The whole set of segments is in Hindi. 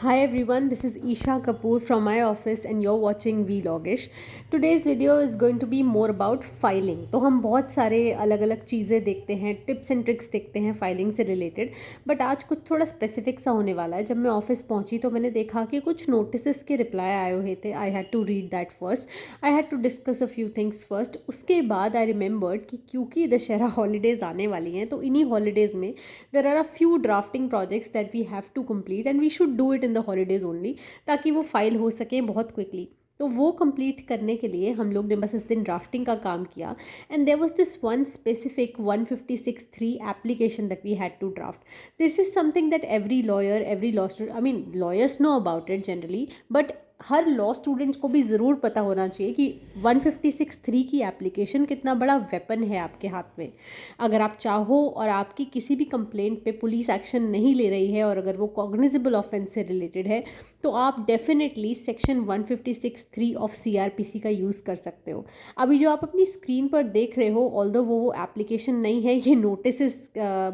Hi everyone, this is Isha Kapoor from my office and you're watching Vlogish. Today's video is going to be more about filing. तो हम बहुत सारे अलग अलग चीज़ें देखते हैं, टिप्स एंड ट्रिक्स देखते हैं फाइलिंग से रिलेटेड, बट आज कुछ थोड़ा स्पेसिफिक सा होने वाला है। जब मैं ऑफिस पहुंची तो मैंने देखा कि कुछ नोटिस के रिप्लाई आए हुए थे। I had to read that first, I had to discuss a few things first. उसके बाद आई रिमेंबर्ड कि क्योंकि दशहरा हॉलीडेज़ आने वाली हैं तो इन्हीं हॉलीडेज़ में there are a few drafting projects that we have to complete and we should do it in the holidays only, ताकि वो फाइल हो सके बहुत क्विकली। तो वो कंप्लीट करने के लिए हम लोग ने बस इस दिन ड्राफ्टिंग का काम किया and there was this one specific 156(3) application that we had to draft. This is something that every lawyer, every law student, I mean lawyers know about it generally, but हर लॉ स्टूडेंट्स को भी ज़रूर पता होना चाहिए कि 156(3) की एप्लीकेशन कितना बड़ा वेपन है आपके हाथ में। अगर आप चाहो और आपकी किसी भी कंप्लेंट पे पुलिस एक्शन नहीं ले रही है और अगर वो कॉग्निजेबल ऑफेंस से रिलेटेड है तो आप डेफिनेटली सेक्शन 156(3) ऑफ CRPC का यूज़ कर सकते हो। अभी जो आप अपनी स्क्रीन पर देख रहे हो, ऑल्दो वो एप्लीकेशन नहीं है, ये नोटिस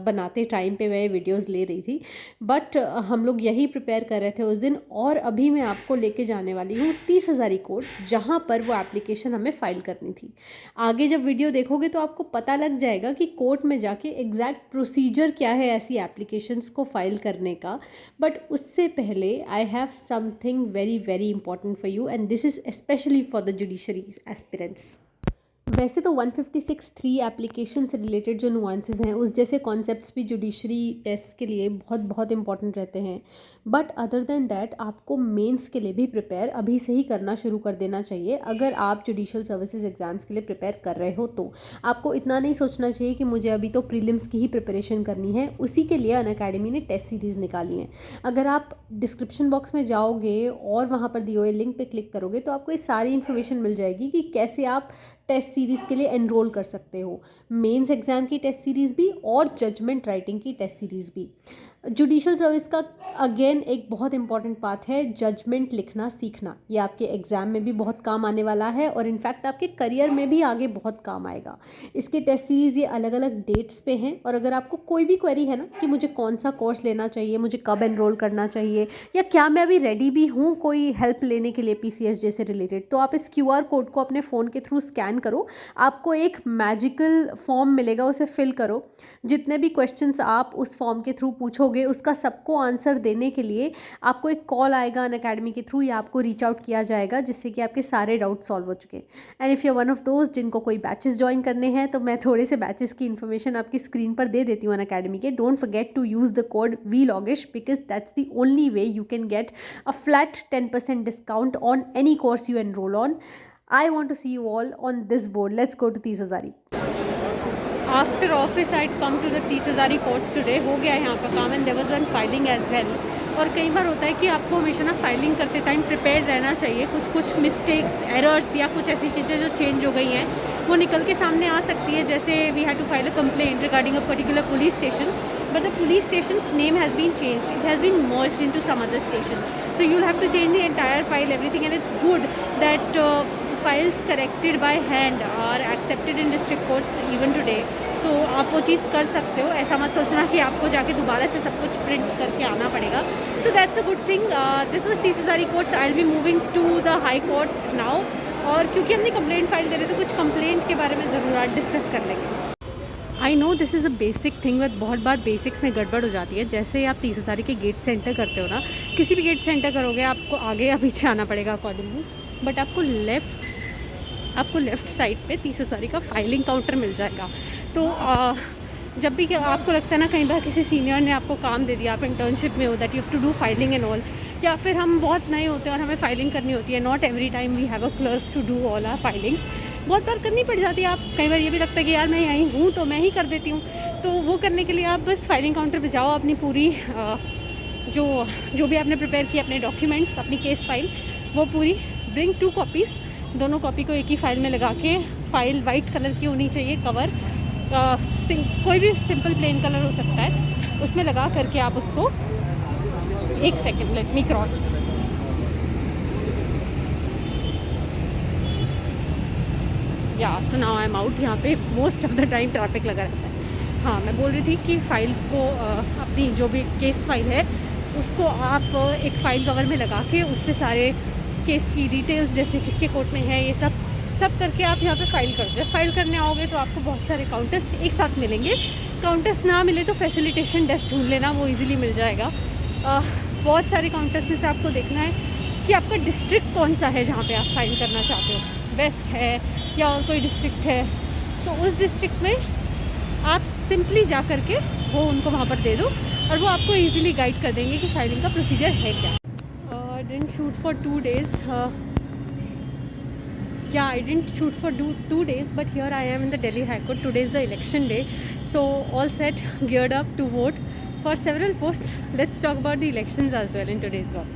बनाते टाइम पे मैं वीडियोज़ ले रही थी, बट हम लोग यही प्रिपेयर कर रहे थे उस दिन। और अभी मैं आपको लेके जाने वाली हूँ 30,000 कोड, जहाँ पर वो एप्लीकेशन हमें फाइल करनी थी। आगे जब वीडियो देखोगे तो आपको पता लग जाएगा कि कोर्ट में जाके एग्जैक्ट प्रोसीजर क्या है ऐसी एप्लीकेशंस को फाइल करने का। बट उससे पहले I have something very very important for you and this is specially for the judiciary aspirants. वैसे तो 156(3) एप्लीकेशन से रिलेटेड जो नुआंसेस हैं उस जैसे कॉन्सेप्ट्स भी जुडिशरी टेस्ट के लिए बहुत बहुत इंपॉर्टेंट रहते हैं, बट अदर देन दैट आपको मेंस के लिए भी प्रिपेयर अभी से ही करना शुरू कर देना चाहिए। अगर आप जुडिशल सर्विसेज एग्ज़ाम्स के लिए प्रिपेयर कर रहे हो तो आपको इतना नहीं सोचना चाहिए कि मुझे अभी तो प्रीलिम्स की ही प्रिपरेशन करनी है। उसी के लिए अनअकैडमी ने टेस्ट सीरीज़ निकाली हैं। अगर आप डिस्क्रिप्शन बॉक्स में जाओगे और वहाँ पर दिए हुए लिंक पे क्लिक करोगे तो आपको ये सारी इन्फॉर्मेशन मिल जाएगी कि कैसे आप टेस्ट सीरीज़ के लिए एनरोल कर सकते हो, मेंस एग्ज़ाम की टेस्ट सीरीज़ भी और जजमेंट राइटिंग की टेस्ट सीरीज़ भी। जुडिशल सर्विस का अगेन एक बहुत इंपॉर्टेंट पार्ट है जजमेंट लिखना सीखना। ये आपके एग्ज़ाम में भी बहुत काम आने वाला है और इनफैक्ट आपके करियर में भी आगे बहुत काम आएगा। इसके टेस्ट सीरीज़ ये अलग अलग डेट्स पे हैं और अगर आपको कोई भी क्वेरी है ना कि मुझे कौन सा कोर्स लेना चाहिए, मुझे कब एनरोल करना चाहिए, या क्या मैं अभी रेडी भी हूँ कोई हेल्प लेने के लिए PCSJ से रिलेटेड, तो आप इस QR कोड को अपने फ़ोन के थ्रू स्कैन करो। आपको एक मैजिकल फॉर्म मिलेगा, उसे फिल करो। जितने भी क्वेश्चंस आप उस फॉर्म के थ्रू पूछोगे उसका सबको आंसर देने के लिए आपको एक कॉल आएगा अनअकैडमी के थ्रू या आपको रीच आउट किया जाएगा, जिससे कि आपके सारे डाउट सॉल्व हो चुके। And if you one of दोस्त जिनको कोई बैचेस ज्वाइन करने हैं तो मैं थोड़े से बैचेस की इन्फॉर्मेशन आपकी स्क्रीन पर दे देती हूँ अनअकैडमी के। Don't forget to use the code VLOGISH because that's the only way you can get a flat 10% discount on any course you enroll on. I want to see you all on this board. Let's go to 30,000. After office, I'd come to the 30,000 courts today. हो गया यहाँ का काम and there was one filing as well. और कई बार होता है कि आपको हमेशा ना फाइलिंग करते टाइम प्रिपेयर रहना चाहिए। कुछ मिस्टेक्स, एरर्स या कुछ ऐसी चीज़ें जो चेंज हो गई हैं वो निकल के सामने आ सकती है। जैसे we had to file a complaint regarding a particular police station, but the police station's name has been changed. It has been merged into some other station. So you'll have to change the entire file, everything, and it's good that files corrected by hand are accepted in district courts even today. तो आप वो चीज़ कर सकते हो। ऐसा मत सोचना कि आपको जाके दोबारा से सब कुछ प्रिंट करके आना पड़ेगा। So that's a good thing. This was 30,000 courts. I'll be moving to the high court now. और क्योंकि हमने कंप्लेंट फाइल करी तो कुछ कंप्लेंट के बारे में ज़रूर आज डिस्कस कर लेंगे। I know this is a basic thing, but बहुत बार बेसिक्स में गड़बड़ हो जाती है। जैसे आप 30,000 के गेट से एंटर करते हो ना, किसी भी गेट से एंटर करोगे आपको आगे या पीछे आना पड़ेगा अकॉर्डिंगली, बट आपको लेफ़्ट साइड पे 30,000 का फाइलिंग काउंटर मिल जाएगा। तो जब भी आपको लगता है ना कई बार किसी सीनियर ने आपको काम दे दिया, आप इंटर्नशिप में हो, that you have to do filing and all, या फिर हम बहुत नए होते हैं और हमें फाइलिंग करनी होती है। Not every time we have a clerk to do all our filings. बहुत बार करनी पड़ जाती है। आप कई बार ये भी लगता है कि यार मैं यहीं हूँ तो मैं ही कर देती हूँ। तो वो करने के लिए आप बस फाइलिंग काउंटर पे जाओ, अपनी पूरी जो भी आपने प्रिपेयर किया, अपने डॉक्यूमेंट्स, अपनी केस फाइल, वो पूरी ब्रिंग 2 कॉपीज़, दोनों कॉपी को एक ही फाइल में लगा के, फाइल वाइट कलर की होनी चाहिए, कवर कोई भी सिंपल प्लेन कलर हो सकता है, उसमें लगा करके आप उसको, एक सेकेंड लेट मी क्रॉस, या so now I am out. यहाँ पे most of the time traffic लगा रहता है। हाँ, मैं बोल रही थी कि फ़ाइल को अपनी जो भी केस फाइल है उसको आप एक फ़ाइल कवर में लगा के उस पर सारे केस की डिटेल्स, जैसे किसके कोर्ट में है, ये सब करके आप यहाँ पे फ़ाइल करते हैं। फ़ाइल करने आओगे तो आपको बहुत सारे काउंटर्स एक साथ मिलेंगे। काउंटर्स ना मिले तो फैसिलिटेशन डेस्क ढूंढ लेना, वो इजीली मिल जाएगा। बहुत सारे काउंटर्स में से आपको देखना है कि आपका डिस्ट्रिक्ट कौन सा है जहाँ पे आप फाइल करना चाहते हो, वेस्ट है या और कोई डिस्ट्रिक्ट है। तो उस डिस्ट्रिक्ट में आप सिंपली जा कर के वो उनको वहाँ पर दे दो और वो आपको इजीली गाइड कर देंगे कि फाइलिंग का प्रोसीजर है क्या। Didn't shoot for 2 days. Yeah, I didn't shoot for 2 days, but here I am in the Delhi High Court. Today is the election day, so all set, geared up to vote for several posts. Let's talk about the elections as well in today's vlog.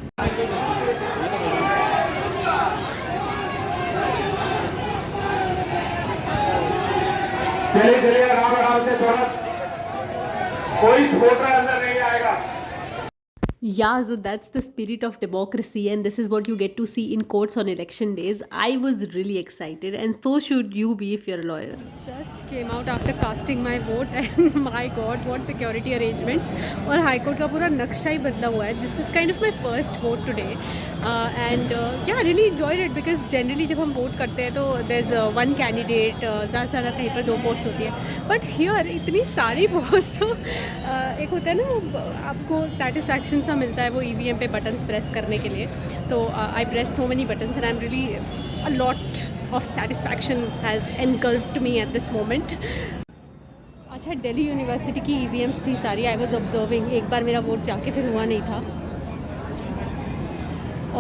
चलिए चलिए आराम आराम से, थोड़ा कोई छोटा अंदर नहीं आएगा। Yeah, so that's the spirit of democracy, and this is what you get to see in courts on election days. I was really excited, and so should you be if you're a lawyer. Just came out after casting my vote, and my God, what security arrangements! और हाई कोर्ट का पूरा नक्शा ही बदला हुआ है. This is kind of my first vote today, and yeah, I really enjoyed it because generally जब हम वोट करते हैं तो there's one candidate, ज़्यादा से ज़्यादा कहीं पर 2 पोस्ट होती है, बट हियर इतनी सारी पोस्ट एक होता है ना, आपको सेटिस्फैक्शन सा मिलता है वो ईवीएम पे बटन्स प्रेस करने के लिए. तो I press so many buttons and I am really a lot of satisfaction has engulfed me at this moment. अच्छा, दिल्ली यूनिवर्सिटी की ईवीएम्स थी सारी. I was observing. एक बार मेरा वोट जाके फिर हुआ नहीं था,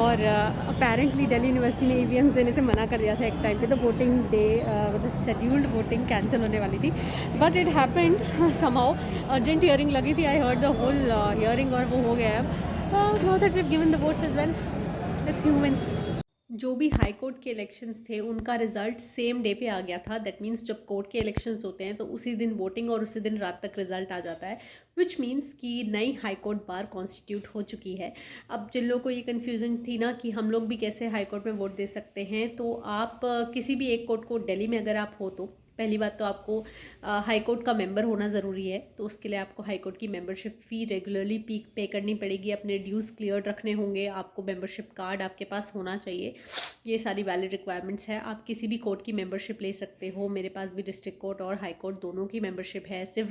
और अपेरेंटली दिल्ली यूनिवर्सिटी ने ईवीएम्स देने से मना कर दिया था एक टाइम पे. तो वोटिंग डे मतलब शेड्यूल्ड वोटिंग कैंसिल होने वाली थी, but it happened somehow. Urgent hearing लगी थी, I heard the whole hearing, और वो हो गया है. Now that we have given the votes as well, let's see who wins. जो भी हाई कोर्ट के इलेक्शंस थे उनका रिजल्ट सेम डे पे आ गया था. दैट मीन्स जब कोर्ट के इलेक्शंस होते हैं तो उसी दिन वोटिंग और उसी दिन रात तक रिजल्ट आ जाता है, विच मीन्स कि नई हाई कोर्ट बार कॉन्स्टिट्यूट हो चुकी है. अब जिन लोगों को ये कन्फ्यूज़न थी ना कि हम लोग भी कैसे हाई कोर्ट में वोट दे सकते हैं, तो आप किसी भी एक कोर्ट को, दिल्ली में अगर आप हो तो पहली बात तो आपको हाई कोर्ट का मेंबर होना ज़रूरी है. तो उसके लिए आपको हाई कोर्ट की मेंबरशिप फ़ी रेगुलरली पे करनी पड़ेगी. अपने ड्यूज़ क्लियर रखने होंगे. आपको मेंबरशिप कार्ड आपके पास होना चाहिए. ये सारी वैलिड रिक्वायरमेंट्स है. आप किसी भी कोर्ट की मेंबरशिप ले सकते हो. मेरे पास भी डिस्ट्रिक्ट कोर्ट और हाई कोर्ट दोनों की मेंबरशिप है, सिर्फ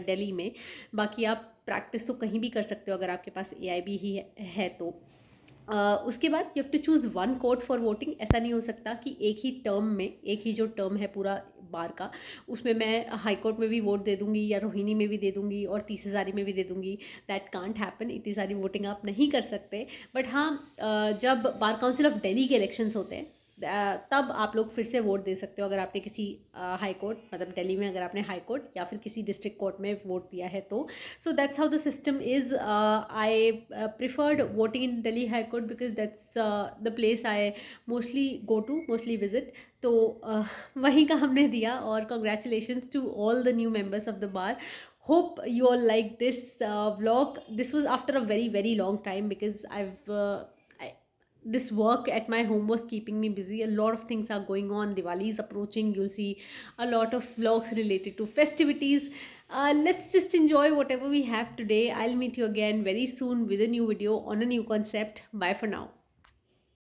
दिल्ली में. बाकी आप प्रैक्टिस तो कहीं भी कर सकते हो अगर आपके पास AIB ही है तो. उसके बाद you have to choose one court for voting. ऐसा नहीं हो सकता कि एक ही टर्म में, एक ही जो टर्म है पूरा बार का, उसमें मैं हाई कोर्ट में भी वोट दे दूंगी या रोहिणी में भी दे दूंगी और 30,000 में भी दे दूंगी. That can't happen. इतनी सारी वोटिंग आप नहीं कर सकते. बट हाँ, जब बार काउंसिल ऑफ दिल्ली के इलेक्शंस होते हैं तब आप लोग फिर से वोट दे सकते हो अगर आपने किसी हाई कोर्ट, मतलब दिल्ली में अगर आपने हाई कोर्ट या फिर किसी डिस्ट्रिक्ट कोर्ट में वोट दिया है तो. So that's how the system is. I preferred voting in Delhi high court because that's the place I mostly visit. तो वहीं का हमने दिया. और congratulations to all the new members of the bar. Hope you all like this vlog. This was after a very long time because this work at my home was keeping me busy. A lot of things are going on. Diwali is approaching. You'll see a lot of vlogs related to festivities. Let's just enjoy whatever we have today. I'll meet you again very soon with a new video on a new concept. Bye for now.